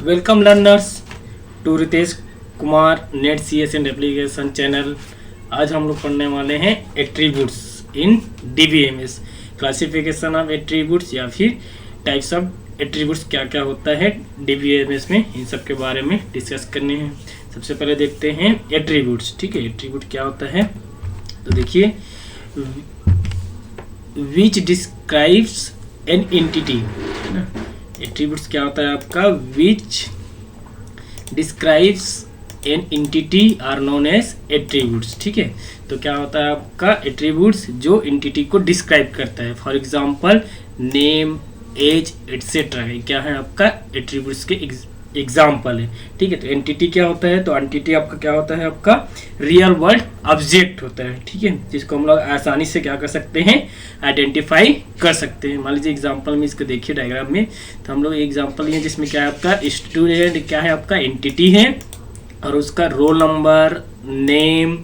Welcome learners to Ritesh Kumar net C S and application channel. आज हम लोग पढ़ने वाले हैं attributes in DBMS, classification of attributes या फिर टाइप्स ऑफ एट्रीब्यूट्स, क्या क्या होता है डीबीएमएस में, इन सब के बारे में डिस्कस करने हैं। सबसे पहले देखते हैं एट्रीब्यूट्स। ठीक है, एट्रीब्यूट क्या होता है तो देखिए, विच डिस्क्राइब्स एन एंटिटी, है ना। एट्रीब्यूट्स क्या होता है आपका, which describes an entity are known as attributes. ठीक है, तो क्या होता है आपका एट्रीब्यूट्स, जो एंटिटी को डिस्क्राइब करता है। For example name, age etcetera, क्या है आपका एट्रीब्यूट्स के एग्जाम्पल है। ठीक है, तो एंटिटी क्या होता है, तो एंटिटी आपका क्या होता है, आपका रियल वर्ल्ड ऑब्जेक्ट होता है। ठीक है, जिसको हम लोग आसानी से क्या कर सकते हैं, आइडेंटिफाई कर सकते हैं। मान लीजिए एग्जांपल में इसको देखिए डायग्राम में, तो हम लोग एग्जांपल लिए जिसमें क्या है आपका स्टूडेंट, क्या है आपका एंटिटी है, और उसका रोल नंबर, नेम,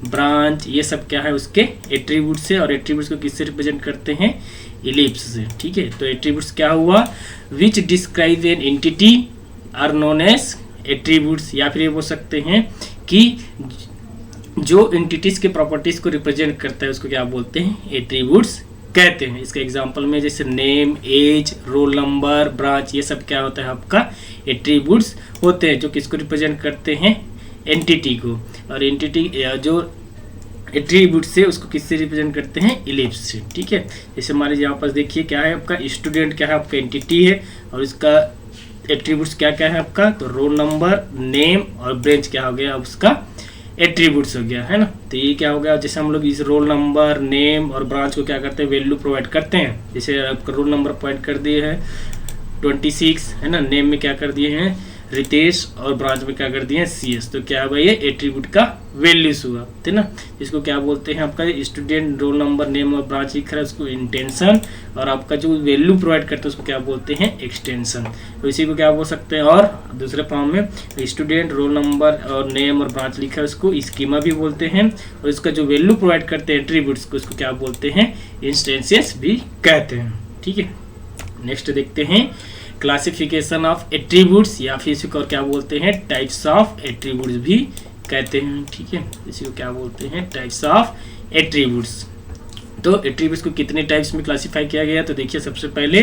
ब्रांच, ये सब क्या है उसके एट्रीब्यूट्स है। और एट्रीब्यूट्स को किससे रिप्रेजेंट करते हैं, इलिप्स से। ठीक है, तो एट्रीब्यूट्स क्या हुआ, which describe an entity are known as attributes, या फिर ये बोल सकते हैं कि जो एंटिटीज के प्रॉपर्टीज को रिप्रेजेंट करता है उसको क्या बोलते हैं, एट्रीब्यूट्स कहते हैं। इसके एग्जांपल में जैसे name, age, roll number, branch, ये सब क्या होता है आपका एट्रीब्यूट्स होते हैं, जो किसको रिप्रेजेंट करते हैं, एंटिटी को। और एंटिटी जो एट्रीब्यूट से उसको किससे रिप्रेजेंट करते हैं, इलिप्स से। ठीक है, जैसे हमारे यहाँ पर देखिए क्या है आपका स्टूडेंट, क्या है आपका एंटिटी है, और इसका एट्रीब्यूट्स क्या क्या है आपका, तो रोल नंबर, नेम और ब्रांच क्या हो गया उसका एट्रीब्यूट्स हो गया, है ना। तो ये क्या हो गया, जैसे हम लोग इस रोल नंबर, नेम और ब्रांच को क्या करते हैं, वैल्यू प्रोवाइड करते हैं। जैसे आपका रोल नंबर प्रोवाइड कर दिए हैं 26, है ना, नेम में क्या कर दिए हैं रितेश, और ब्रांच में क्या कर दिए हैं CS। तो क्या हुआ, ये एट्रीब्यूट का वैल्यूज हुआ, है ना। इसको क्या बोलते हैं आपका स्टूडेंट, रोल नंबर, नेम और ब्रांच लिख रहा है उसको इंटेंशन, और आपका जो वैल्यू प्रोवाइड करते हैं उसको क्या बोलते हैं, एक्सटेंशन। तो इसी को क्या बोल सकते हैं, और दूसरे फॉर्म में स्टूडेंट, रोल नंबर और नेम और ब्रांच लिखा है उसको स्कीमा भी बोलते हैं, और इसका जो वैल्यू प्रोवाइड करते हैं एट्रीब्यूट्स को, उसको क्या बोलते हैं, इंस्टेंसेस भी कहते हैं। ठीक है, नेक्स्ट देखते हैं क्लासिफिकेशन ऑफ एट्रीब्यूट्स, या फिर इसी को क्या बोलते हैं, टाइप्स ऑफ एट्रीब्यूट्स भी कहते हैं। ठीक है, इसी को क्या बोलते हैं, टाइप्स ऑफ एट्रीब्यूट्स। तो एट्रीब्यूट्स को कितने टाइप्स में क्लासिफाई किया गया, तो देखिए सबसे पहले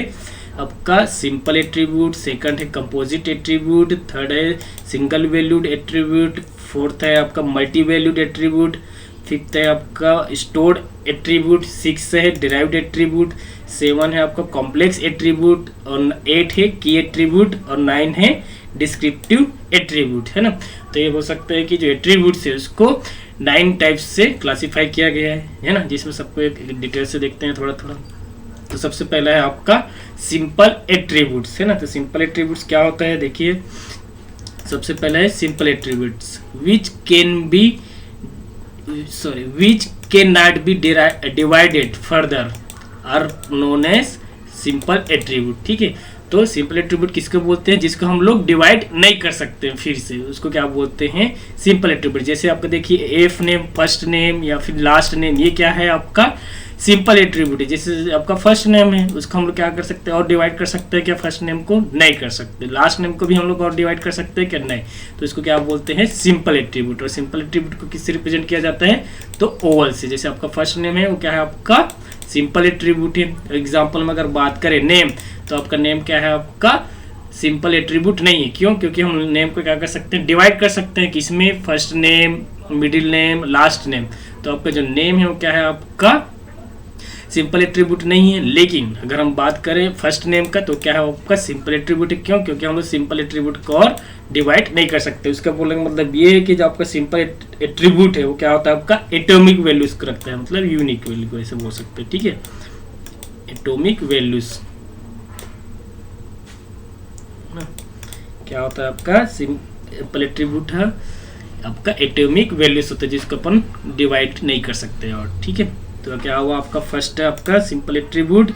आपका सिंपल एट्रीब्यूट, सेकंड है कंपोजिट एट्रीब्यूट, थर्ड है सिंगल वैल्यूड एट्रीब्यूट, फोर्थ है आपका मल्टी वैल्यूड एट्रीब्यूट, फिफ्थ है आपका स्टोर्ड एट्रीब्यूट, सिक्स है डिराइव्ड एट्रीब्यूट, 7 है आपका कॉम्प्लेक्स एट्रीब्यूट, और 8 है की एट्रीब्यूट, और 9 है डिस्क्रिप्टिव एट्रीब्यूट, है ना। तो ये बोल सकते हैं कि जो एट्रीब्यूट्स है उसको 9 टाइप्स से क्लासिफाई किया गया है ना, जिसमें सबको एक डिटेल से देखते हैं थोड़ा थोड़ा। तो सबसे पहला है आपका सिंपल एट्रीब्यूट्स, है ना। तो सिंपल एट्रीब्यूट्स क्या होता है, देखिए सबसे पहला है simple attributes, which can not be divided further are known as simple attribute. ठीक है, तो सिंपल एट्रीब्यूट किसको बोलते हैं, जिसको हम लोग डिवाइड नहीं कर सकते फिर से, उसको क्या बोलते हैं, सिंपल एट्रीब्यूट। जैसे आपका देखिए एफ नेम, फर्स्ट नेम या फिर लास्ट नेम, ये क्या है आपका सिंपल एट्रीब्यूट है। जैसे आपका फर्स्ट नेम है, उसको हम लोग क्या कर सकते हैं, और डिवाइड कर सकते हैं क्या, फर्स्ट नेम को नहीं कर सकते, लास्ट नेम को भी हम लोग और डिवाइड कर सकते हैं क्या, नहीं। तो इसको क्या बोलते हैं, सिंपल एट्रीब्यूट। और सिंपल एट्रीब्यूट को किससे रिप्रेजेंट किया जाता है, तो ओवल से। जैसे आपका फर्स्ट नेम है वो क्या है आपका सिंपल एट्रीब्यूट है। एग्जाम्पल में अगर बात करें नेम, तो आपका नेम क्या है आपका सिंपल एट्रीब्यूट नहीं है। क्यों, क्योंकि हम नेम को क्या कर सकते हैं, डिवाइड कर सकते हैं किसमें, first name, middle name, last name. तो आपका जो नेम है वो क्या है आपका सिंपल एट्रीब्यूट नहीं है। लेकिन अगर हम बात करें फर्स्ट नेम का, तो क्या है आपका सिंपल एट्रीब्यूट है। क्यों, क्योंकि हम लोग सिंपल एट्रीब्यूट को और डिवाइड नहीं कर सकते। उसका बोलने का मतलब ये है कि जो आपका सिंपल एट्रीब्यूट है वो क्या होता है आपका एटॉमिक वैल्यूज को रखता है, मतलब यूनिक वैल्यू को ऐसे बोल सकते हैं। ठीक है, एटॉमिक वैल्यूज क्या होता है आपका सिंपल एट्रीब्यूट है आपका एटॉमिक वैल्यूज होता है, जिसको अपन डिवाइड नहीं कर सकते। और ठीक है, तो क्या हुआ आपका फर्स्ट है आपका सिंपल एट्रीब्यूट,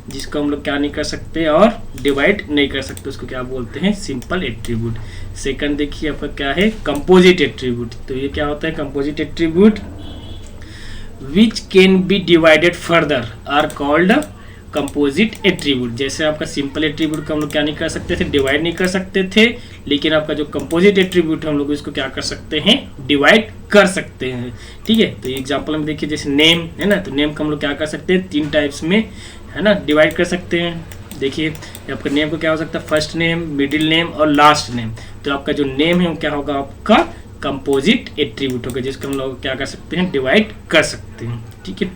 जिसको हम लोग क्या नहीं कर सकते और डिवाइड नहीं कर सकते, उसको क्या बोलते हैं, सिंपल एट्रीब्यूट। सेकंड देखिए आपका क्या है, कंपोजिट एट्रीब्यूट। तो ये क्या होता है, composite attribute which can be divided further are called composite attribute. जैसे आपका सिंपल एट्रीब्यूट को हम लोग क्या नहीं कर सकते थे, डिवाइड नहीं कर सकते थे, लेकिन आपका जो कंपोजिट एट्रीब्यूट है हम लोग इसको क्या कर सकते हैं, डिवाइड कर सकते हैं। ठीक है, तो एग्जांपल में देखिए जैसे नेम है ना, तो नेम को हम लोग क्या कर सकते हैं, 3 टाइप्स में है ना डिवाइड कर सकते हैं। देखिए आपका नेम को क्या हो सकता है, फर्स्ट नेम, मिडिल नेम और लास्ट नेम। तो आपका जो नेम है वो क्या होगा, आपका कंपोजिट एट्रीब्यूट होगा, जिसको हम लोग क्या कर सकते हैं, डिवाइड कर सकते हैं। ठीक है,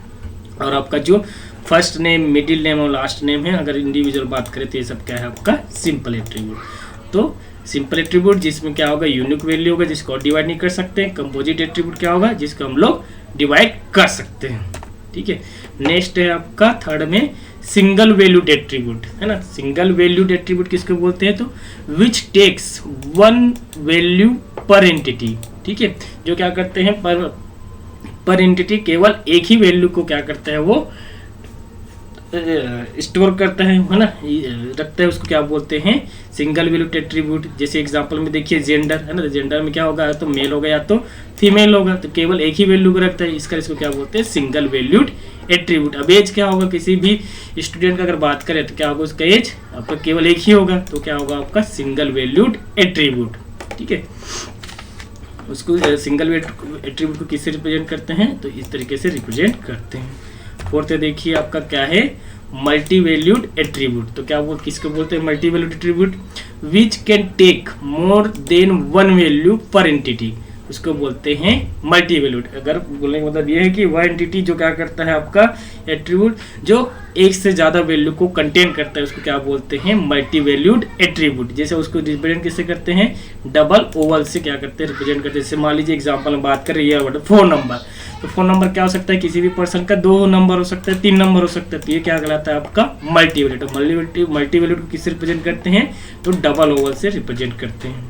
और आपका जो फर्स्ट नेम, मिडिल नेम और लास्ट नेम है, अगर इंडिविजुअल बात करें तो ये सब क्या है, आपका सिंपल एट्रीब्यूट। तो सिंपल एट्रीब्यूट जिसमें क्या होगा, यूनिक वैल्यू होगा, जिसको डिवाइड नहीं कर सकते हैं। कंपोजिट एट्रीब्यूट क्या होगा, जिसको हम लोग डिवाइड कर सकते हैं। ठीक है, नेक्स्ट है आपका थर्ड में सिंगल वैल्यूड एट्रीब्यूट, है ना। सिंगल वैल्यूड एट्रीब्यूट किसको बोलते हैं, तो which takes one value per entity. ठीक है, जो क्या करते हैं, पर एंटिटी केवल एक ही वैल्यू को क्या करता है, वो स्टोर करता है ना, रखता है, उसको क्या बोलते हैं, सिंगल वैल्यूड एट्रीब्यूट। जैसे एग्जांपल में देखिए जेंडर है ना, तो जेंडर में क्या होगा, या तो मेल होगा या तो फीमेल होगा, तो केवल एक ही वैल्यू को रखता है, इसको क्या बोलते हैं, सिंगल वैल्यूड एट्रीब्यूट। अब एज क्या होगा, किसी भी स्टूडेंट का अगर बात करें तो क्या होगा, उसका एज आपका केवल एक ही होगा, तो क्या होगा, आपका सिंगल वैल्यूड एट्रीब्यूट। ठीक है, उसको सिंगल एट्रीब्यूट को किससे रिप्रेजेंट करते हैं, तो इस तरीके से रिप्रेजेंट करते हैं। फोर्थ देखिए आपका क्या है, मल्टी वैल्यूड एट्रीब्यूट। तो क्या किसको बोलते हैं, multi valued attribute, which can take more than one value per entity, उसको बोलते हैं मल्टी वैल्यूड। अगर बोलने का मतलब ये है कि वह एंटिटी जो क्या करता है, आपका एट्रीब्यूट जो एक से ज़्यादा वैल्यू को कंटेन करता है, उसको क्या बोलते हैं, मल्टी वैल्यूड एट्रीब्यूट। जैसे उसको रिप्रेजेंट किससे करते हैं, डबल ओवल से क्या करते हैं, रिप्रेजेंट करते हैं। जैसे मान लीजिए एग्जाम्पल में बात करें, ये 4 नंबर, तो 4 नंबर क्या हो सकता है, किसी भी पर्सन का 2 नंबर हो सकता है, 3 नंबर हो सकता है, तो ये क्या कहलाता है, आपका मल्टी वैल्यूड। मल्टी वैल्यूड को किससे रिप्रेजेंट करते हैं, तो डबल ओवल से रिप्रेजेंट करते हैं।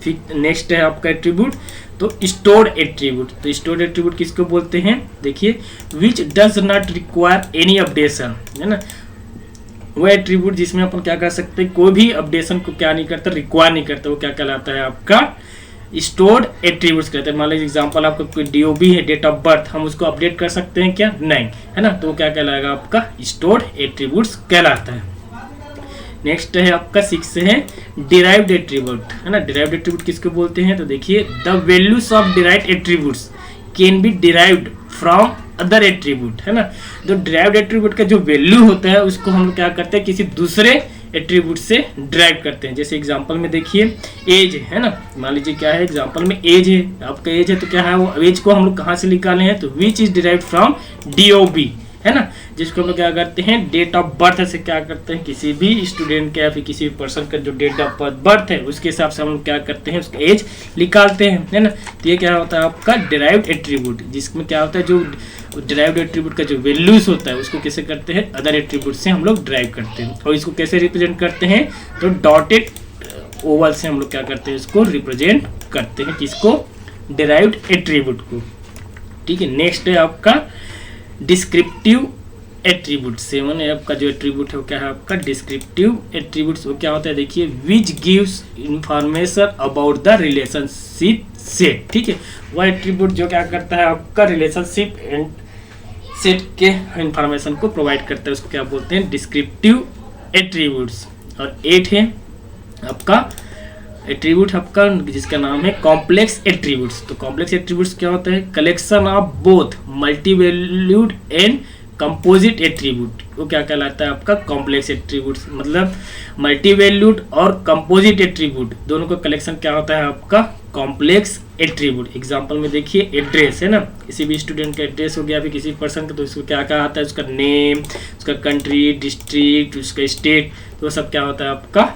फिर नेक्स्ट है आपका एट्रीब्यूट, तो स्टोर्ड एट्रीब्यूट। तो स्टोर्ड एट्रीब्यूट किसको बोलते हैं, देखिए which does not require any updation, है ना। वो एट्रीब्यूट जिसमें अपन क्या कर सकते हैं, कोई भी अपडेशन को क्या नहीं करता, रिक्वायर नहीं करता, वो क्या कहलाता है, आपका स्टोर्ड एट्रीब्यूट्स कहते हैं। मान लीजिए एग्जांपल आपका कोई डीओबी है, डेट ऑफ बर्थ, हम उसको अपडेट कर सकते हैं क्या, नहीं, है ना, तो वो क्या कहलाएगा, आपका स्टोर्ड एट्रीब्यूट्स कहलाता है। नेक्स्ट है आपका 6 है डिराइव्ड एट्रीब्यूट, है ना। डिराइव्ड एट्रीब्यूट किसको बोलते हैं, तो देखिए the values of derived attributes can be derived from other attribute, है ना। जो डिराइव्ड एट्रीब्यूट का जो वैल्यू होता है, उसको हम क्या करते हैं, किसी दूसरे एट्रीब्यूट से डिराइव करते हैं। जैसे एग्जांपल में देखिए एज है ना, मान लीजिए क्या है, एग्जांपल में एज है, आपका एज है, तो क्या है, वो एज को हम लोग कहाँ से निकाले हैं, तो which is derived from DOB, है ना, जिसको हम लोग क्या करते हैं, डेट ऑफ बर्थ से क्या करते हैं, किसी भी स्टूडेंट का या फिर किसी भी पर्सन का जो डेट ऑफ बर्थ है, उसके हिसाब से हम लोग क्या करते हैं, उसका एज निकालते हैं, है ना। तो ये क्या होता है, आपका डिराइव्ड एट्रीब्यूट, जिसमें क्या होता है, जो डिराइव्ड एट्रीब्यूट का जो वैल्यूज होता है, उसको कैसे करते हैं, अदर एट्रीब्यूट से हम लोग डिराइव करते हैं। और इसको कैसे रिप्रेजेंट करते हैं, तो डॉटेड ओवल से हम लोग क्या करते हैं, इसको रिप्रेजेंट करते हैं, किसको, डिराइव्ड एट्रीब्यूट को। ठीक है, नेक्स्ट है आपका डिस्क्रिप्टिव एट्रीब्यूट। 7 है आपका जो एट्रीब्यूट है वो क्या है, आपका डिस्क्रिप्टिव एट्रीब्यूट्स। वो क्या होता है, देखिए which gives information about the relationship set. ठीक है, वह एट्रीब्यूट जो क्या करता है, आपका रिलेशनशिप एंड सेट के इंफॉर्मेशन को प्रोवाइड करता है, उसको क्या बोलते हैं, डिस्क्रिप्टिव एट्रीब्यूट्स। और 8 है आपका एट्रीब्यूट आपका जिसका नाम है कॉम्प्लेक्स एट्रीब्यूट्स। तो कॉम्प्लेक्स एट्रीब्यूट्स क्या होता है, collection of both multi valued and composite attribute. वो क्या कहलाता है, आपका कॉम्प्लेक्स एट्रीब्यूट्स, मतलब मल्टी वैल्यूड और कंपोजिट एट्रीब्यूट दोनों का कलेक्शन क्या होता है, आपका कॉम्प्लेक्स एट्रीब्यूट। एग्जांपल में देखिए एड्रेस है ना, किसी भी स्टूडेंट का एड्रेस हो गया, फिर किसी पर्सन का, तो इसको क्या कहा आता है, उसका नेम, उसका कंट्री, डिस्ट्रिक्ट, उसका स्टेट, तो सब क्या होता है, आपका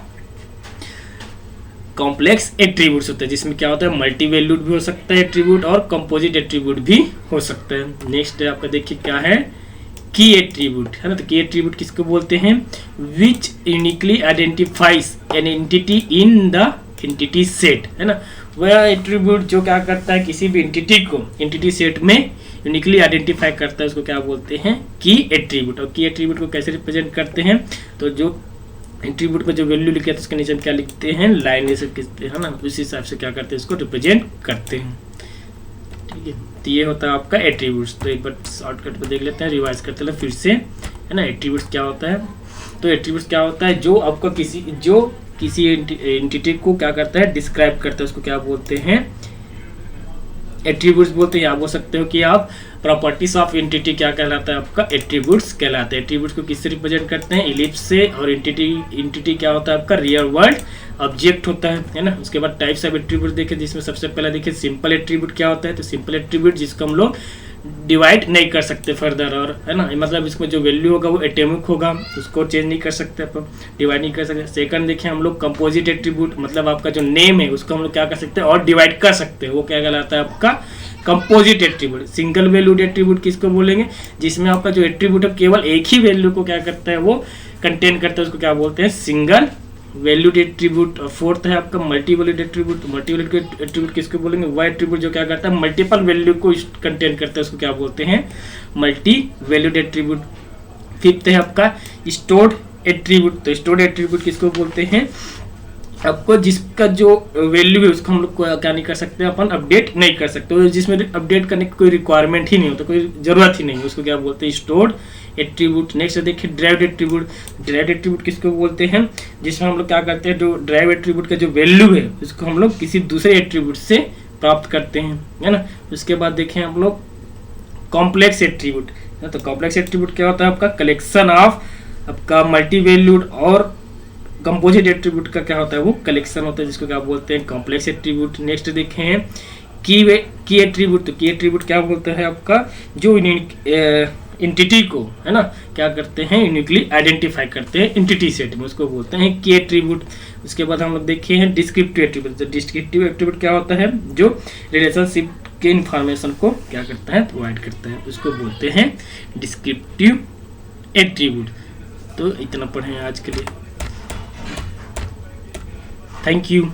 कॉम्प्लेक्स एट्रीब्यूट्स होता है, जिसमें क्या होता है, मल्टी वैल्यूड भी हो सकता है एट्रीब्यूट और कंपोजिट एट्रीब्यूट भी हो सकता है। नेक्स्ट है आपका देखिए क्या है, की एट्रीब्यूट, है ना। तो की एट्रीब्यूट किसको बोलते हैं, which uniquely identifies an entity in the entity set, है ना। वह एट्रीब्यूट जो क्या करता है, किसी भी एंटिटी को एंटिटी सेट में यूनिकली आइडेंटिफाई करता है, उसको क्या बोलते हैं, की एट्रीब्यूट। और की एट्रीब्यूट को कैसे रिप्रेजेंट करते हैं, तो जो एट्रीब्यूट को जो वैल्यू लिखे तो उसके नीचे क्या लिखते हैं, लाइन जैसे लिखते हैं ना, उसी हिसाब से क्या करते हैं, इसको रिप्रेजेंट करते हैं। ठीक है, तो ये होता है आपका एट्रीब्यूट्स। तो एक बार शॉर्टकट में देख लेते हैं, रिवाइज करते हैं फिर से। है ना। एट्रीब्यूट्स क्या होता है, तो एट्रीब्यूट्स क्या होता है, जो आपका किसी एंटिटी को क्या करता है, डिस्क्राइब करता है, उसको क्या बोलते हैं, एट्रीब्यूट्स बोलते हैं। आप बोल सकते हो कि आप प्रॉपर्टीज ऑफ एंटिटी क्या कहलाता है, आपका एट्रीब्यूट्स कहलाता है। एट्रीब्यूट्स को किससे रिप्रेजेंट करते हैं, इलिप्स से। और एंटिटी क्या होता है आपका, रियल वर्ल्ड ऑब्जेक्ट होता है ना। उसके बाद टाइप्स ऑफ एट्रीब्यूट देखें, जिसमें सबसे पहले देखिए सिंपल एट्रीब्यूट क्या होता है। तो सिंपल एट्रीब्यूट जिसको हम लोग डिवाइड नहीं कर सकते फर्दर, और है ना, मतलब इसमें जो वैल्यू होगा वो एटॉमिक होगा, उसको चेंज नहीं कर सकते, अपन डिवाइड नहीं कर सकते। सेकंड देखें हम लोग कंपोजिट एट्रीब्यूट, मतलब आपका जो नेम है उसको हम लोग क्या कर सकते हैं, और डिवाइड कर सकते हैं, वो क्या कहलाता है आपका composite attribute. Single valued attribute किसको बोलेंगे, जिसमें आपका जो एट्रीब्यूट है केवल एक ही वैल्यू को क्या करता है, वो कंटेन करता है, उसको क्या बोलते हैं, सिंगल वैल्यूड एट्रीब्यूट। और फोर्थ है आपका multi valued attribute. Multi valued attribute किसको बोलेंगे, वह एट्रीब्यूट जो क्या करता है, मल्टीपल वैल्यू को कंटेन करता है, उसको क्या बोलते हैं, मल्टी वैल्यूड एट्रीब्यूट। फिफ्थ है आपका स्टोर्ड एट्रीब्यूट। तो स्टोर्ड एट्रीब्यूट किसको बोलते हैं, आपको जिसका जो वैल्यू है उसको हम लोग क्या नहीं कर सकते, अपन अपडेट नहीं कर सकते, जिसमें अपडेट करने की कोई रिक्वायरमेंट ही नहीं होता, कोई जरूरत ही नहीं है, उसको क्या बोलते हैं, स्टोर्ड एट्रीब्यूट। नेक्स्ट देखिए ड्राइव्ड एट्रीब्यूट। ड्राइव्ड एट्रीब्यूट किसको बोलते हैं, जिसमें हम लोग क्या करते हैं, जो ड्राइव एट्रीब्यूट का जो वैल्यू है उसको हम लोग किसी दूसरे एट्रीब्यूट से प्राप्त करते हैं, है ना। उसके बाद देखें हम लोग कॉम्प्लेक्स एट्रीब्यूट। तो कॉम्प्लेक्स एट्रीब्यूट क्या होता है, आपका कलेक्शन ऑफ आपका मल्टी वैल्यूड और कंपोजिट एट्रीब्यूट का क्या होता है, वो कलेक्शन होता है, जिसको क्या बोलते हैं, कॉम्प्लेक्स एट्रीब्यूट। नेक्स्ट देखें की एट्रीब्यूट। तो की एट्रीब्यूट क्या बोलता है, आपका जो एंटिटी को, है ना, क्या करते हैं, यूनिकली आइडेंटिफाई करते हैं एंटिटी सेट में, उसको बोलते हैं की एट्रीब्यूट। उसके बाद हम लोग देखे हैं डिस्क्रिप्टिव एट्रीब्यूट। तो डिस्क्रिप्टिव एट्रीब्यूट क्या होता है, जो रिलेशनशिप के इंफॉर्मेशन को क्या करता है, प्रोवाइड करता है, उसको बोलते हैं डिस्क्रिप्टिव एट्रीब्यूट। तो इतना पढ़े आज के लिए, थैंक यू।